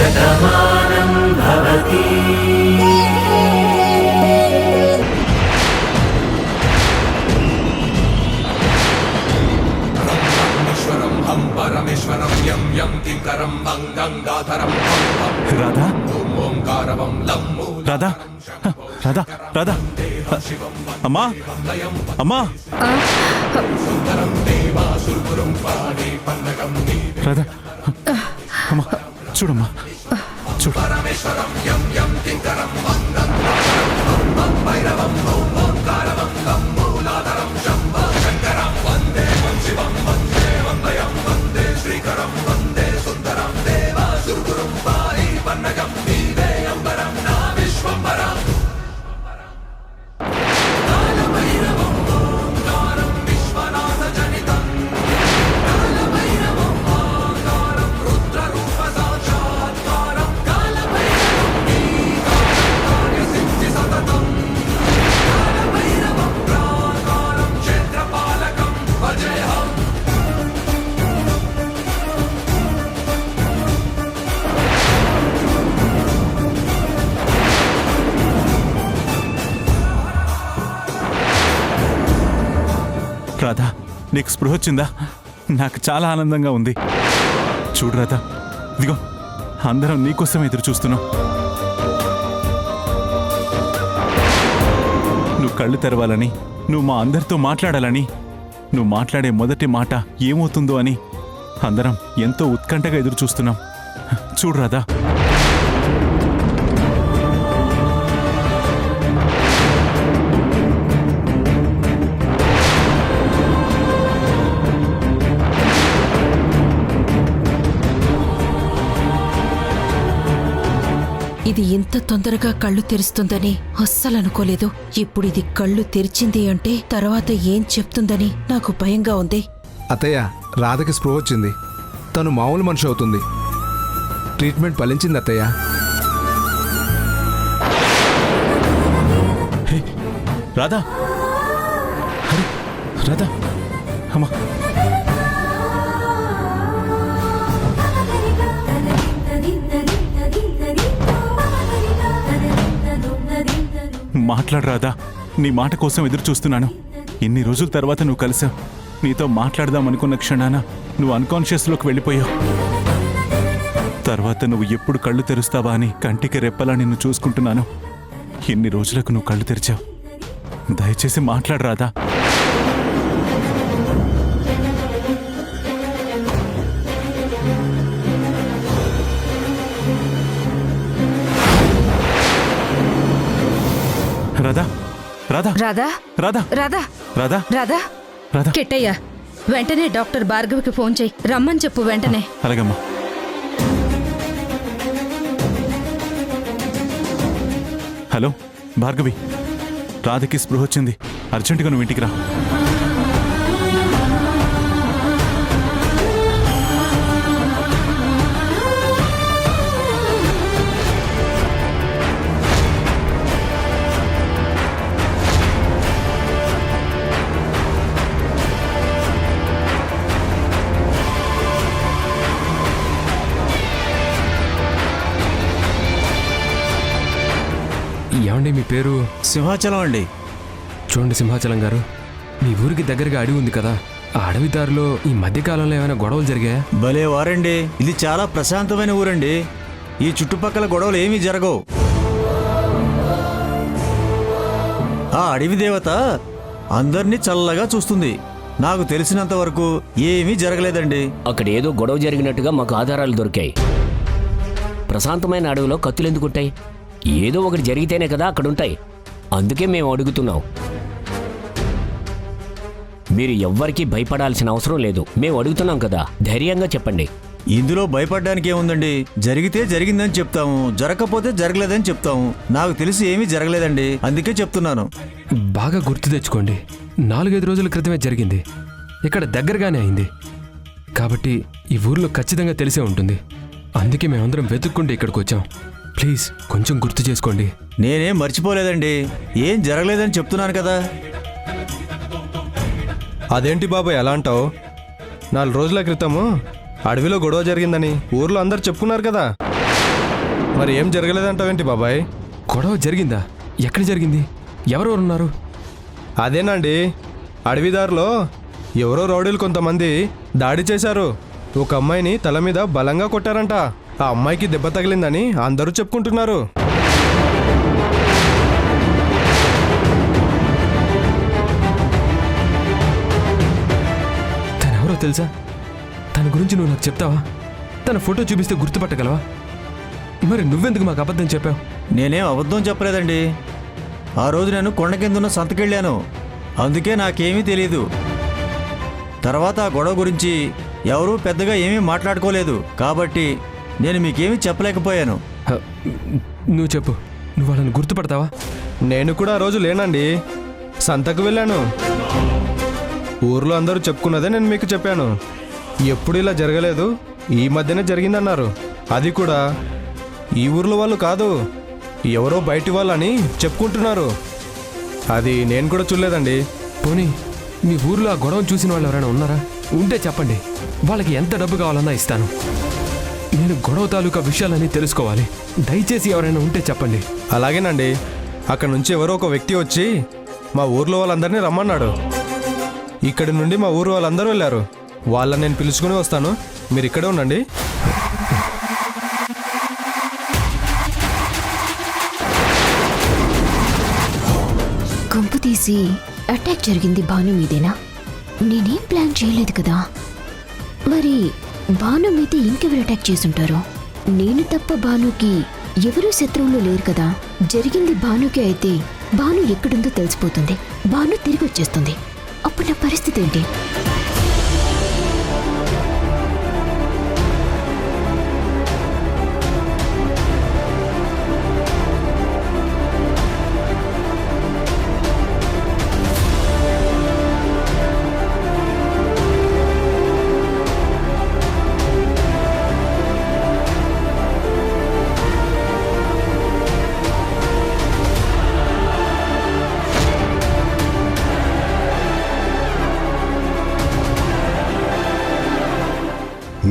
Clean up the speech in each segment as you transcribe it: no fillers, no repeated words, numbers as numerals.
శతమానం భవతి. పరమేశ్వరం యం యం కింకరం గంగాధరం రాధా ఓంకారవం రాధా రాధా రాధా అమ్మా అమ్మా రాధా అమ్మా చూడమ్మా చూడు. పరమేశ్వరం యం యం కింకరం భైరవం ఓంకారవం మూలాధరం శంభ శంకరం వందే శివం వందే వందయం వందే శ్రీకరం వందే సుందరం దేవా సురగురుం పాయి పన్నగం నీవే అంబరం నా విశ్వంబరం. కాలభైరవం ఓంకారం విశ్వనాథ జనితం కాలభైరవం ఆకారం రుద్రరూప సాక్షాత్కారం కాలభైరవం కార్యసిద్ధి సతతం కాలభైరవం ప్రాకారం క్షేత్రపాలకం భజేహం. రాధా నీకు స్పృహ వచ్చిందా? నాకు చాలా ఆనందంగా ఉంది. చూడు రాధా, ఇదిగో అందరం నీకోసం ఎదురు చూస్తున్నాం. నువ్వు కళ్ళు తెరవాలని, నువ్వు మా అందరితో మాట్లాడాలని, నువ్వు మాట్లాడే మొదటి మాట ఏమవుతుందో అని అందరం ఎంతో ఉత్కంఠగా ఎదురు చూస్తున్నాం. చూడు రాధా. ఇది ఇంత తొందరగా కళ్ళు తెరుస్తుందని అస్సలు అనుకోలేదు. ఇప్పుడు ఇది కళ్ళు తెరిచింది అంటే తర్వాత ఏం చెప్తుందని నాకు భయంగా ఉంది. అత్తయ్య, రాధకి స్పృహ వచ్చింది. తను మామూలు మనిషి అవుతుంది. ట్రీట్మెంట్ ఫలించింది అత్తయ్య. హే, రాధా హరి, రాధా అమ్మా. మాట్లాడు రాధా, నీ మాట కోసం ఎదురు చూస్తున్నాను. ఎన్ని రోజుల తర్వాత నువ్వు కలిసావు. నీతో మాట్లాడదాం అనుకున్న క్షణాన నువ్వు అన్కాన్షియస్లోకి వెళ్ళిపోయావు. తర్వాత నువ్వు ఎప్పుడు కళ్ళు తెరుస్తావా అని కంటికి రెప్పలా నిన్ను చూసుకుంటున్నాను. ఎన్ని రోజులకు నువ్వు కళ్ళు తెరిచావు. దయచేసి మాట్లాడు రాధా. రాధా రాధా రాధా రాధా రాధా రాధా రాధా రాధా కిట్టయ్య, వెంటనే డాక్టర్ భార్గవికి ఫోన్ చేయి, రమ్మని చెప్పు వెంటనే. అలాగమ్మా. హలో భార్గవి, రాధకి స్పృహ వచ్చింది. అర్జెంటుగా నువ్వు ఇంటికి రా. ఏమండి మీ పేరు? సింహాచలం అండి. చూడండి సింహాచలం గారు, మీ ఊరికి దగ్గరగా అడవి ఉంది కదా, ఆ అడవి దారిలో ఈ మధ్యకాలంలో ఏమైనా గొడవలు జరిగాయా? భలే వారండి, ఇది చాలా ప్రశాంతమైన ఊరండి. ఈ చుట్టుపక్కల గొడవలు ఏమీ జరగవు. ఆ అడవి దేవత అందరినీ చల్లగా చూస్తుంది. నాకు తెలిసినంత వరకు ఏమీ జరగలేదండి. అక్కడ ఏదో గొడవ జరిగినట్టుగా మాకు ఆధారాలు దొరికాయి. ప్రశాంతమైన అడవిలో కత్తులు ఎందుకుంటాయి? ఏదో ఒకటి జరిగితేనే కదా అక్కడుంటాయి. అందుకే మేము అడుగుతున్నాం. మీరు ఎవ్వరికీ భయపడాల్సిన అవసరం లేదు. మేము అడుగుతున్నాం కదా, ధైర్యంగా చెప్పండి. ఇందులో భయపడడానికి ఏముందండి? జరిగితే జరిగిందని చెప్తాము, జరగకపోతే జరగలేదని చెప్తాము. నాకు తెలిసి ఏమీ జరగలేదండి, అందుకే చెప్తున్నాను. బాగా గుర్తు తెచ్చుకోండి, 4-5 రోజుల క్రితమే జరిగింది. ఇక్కడ దగ్గరగానే అయింది. కాబట్టి ఈ ఊర్లో ఖచ్చితంగా తెలిసే ఉంటుంది. అందుకే మేమందరం వెతుక్కుంటే ఇక్కడికి వచ్చాం. ప్లీజ్ కొంచెం గుర్తు చేసుకోండి. నేనేం మర్చిపోలేదండి, ఏం జరగలేదని చెప్తున్నాను కదా. అదేంటి బాబాయ్ ఎలా అంటావు? 4 రోజుల క్రితము అడవిలో గొడవ జరిగిందని ఊర్లో అందరు చెప్పుకున్నారు కదా. మరి ఏం జరగలేదంటావేంటి బాబాయ్? గొడవ జరిగిందా? ఎక్కడ జరిగింది? ఎవరెవరు ఉన్నారు? అదేనండి, అడవిదారిలో ఎవరో రౌడీలు కొంతమంది దాడి చేశారు. ఒక అమ్మాయిని తల మీద బలంగా కొట్టారంట. ఆ అమ్మాయికి దెబ్బ తగిలిందని అందరూ చెప్పుకుంటున్నారు. తనెవరో తెలుసా? తన గురించి నువ్వు నాకు చెప్తావా? తన ఫోటో చూపిస్తే గుర్తుపట్టగలవా? మరి నువ్వెందుకు మాకు అబద్ధం చెప్పావు? నేనేం అబద్ధం చెప్పలేదండి. ఆ రోజు నేను కొండ కిందున్న సంతకెళ్ళాను, అందుకే నాకేమీ తెలియదు. తర్వాత ఆ గొడవ గురించి ఎవరూ పెద్దగా ఏమీ మాట్లాడుకోలేదు, కాబట్టి నేను మీకేమీ చెప్పలేకపోయాను. హ, నువ్వు చెప్పు, నువ్వు వాళ్ళని గుర్తుపడతావా? నేను కూడా ఆ రోజు లేనండి, సంతకు వెళ్ళాను. ఊర్లో అందరూ చెప్పుకున్నదే నేను మీకు చెప్పాను. ఎప్పుడు ఇలా జరగలేదు, ఈ మధ్యనే జరిగిందన్నారు. అది కూడా ఈ ఊర్లో వాళ్ళు కాదు, ఎవరో బయటి వాళ్ళని చెప్పుకుంటున్నారు. అది నేను కూడా చూడలేదండి. పోనీ మీ ఊర్లో ఆ గొడవను చూసిన వాళ్ళు ఎవరైనా ఉన్నారా? ఉంటే చెప్పండి, వాళ్ళకి ఎంత డబ్బు కావాలన్నా ఇస్తాను. నేను గొడవ తాలూకా విషయాలన్నీ తెలుసుకోవాలి. దయచేసి ఎవరైనా ఉంటే చెప్పండి. అలాగేనండి. అక్కడ నుంచి ఎవరో ఒక వ్యక్తి వచ్చి మా ఊర్లో వాళ్ళందరినీ రమ్మన్నాడు. ఇక్కడి నుండి మా ఊరు వాళ్ళందరూ వెళ్ళారు. వాళ్ళని నేను పిలుచుకుని వస్తాను, మీరు ఇక్కడే ఉండండి. కొంపు తీసి అటాక్ జరిగింది భాను మీదేనా? నేనేం ప్లాన్ చేయలేదు కదా. మరి భాను మీద ఇంకెవరు అటాక్ చేసుంటారో? నేను తప్ప భానుకి ఎవరూ శత్రువులు లేరు కదా. జరిగింది భానుకి అయితే భాను ఎక్కడుందో తెలిసిపోతుంది. భాను తిరిగి వచ్చేస్తుంది. అప్పుడు నా పరిస్థితి ఏంటి?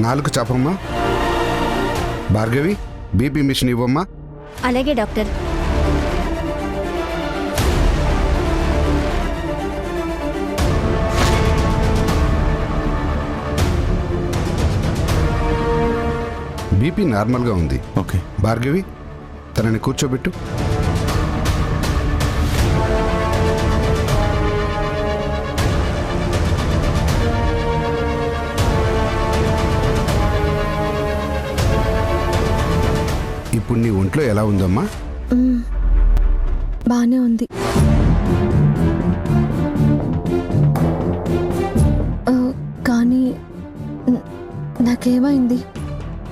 నాలుగు చాపమ్మా. భార్గవి, బీపీ మిషన్ ఇవ్వమ్మా. అలాగే డాక్టర్. బీపీ నార్మల్గా ఉంది. ఓకే. భార్గవి, తనని కూర్చోబెట్టు. ఇప్పుడు నీ ఒంట్లో ఎలా ఉందమ్మా? బానే ఉంది. కానీ నాకేమైంది?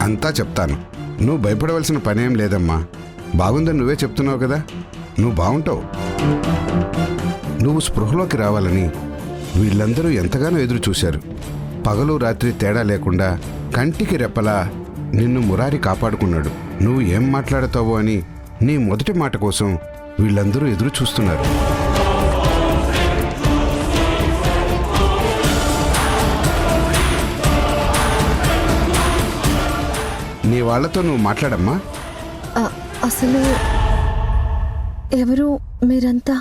అంతా చెప్తాను. నువ్వు భయపడవలసిన పనేం లేదమ్మా. బాగుందని నువ్వే చెప్తున్నావు కదా, నువ్వు బాగుంటావు. నువ్వు స్పృహలోకి రావాలని వీళ్ళందరూ ఎంతగానో ఎదురు చూశారు. పగలు రాత్రి తేడా లేకుండా కంటికి రెప్పలా నిన్ను మురారి కాపాడుకున్నాడు. నువ్వు ఏం మాట్లాడతావో అని నీ మొదటి మాట కోసం వీళ్ళందరూ ఎదురు చూస్తున్నారు. నీ వాళ్లతో నువ్వు మాట్లాడమ్మా. అసలు ఎవరు మీరంతా?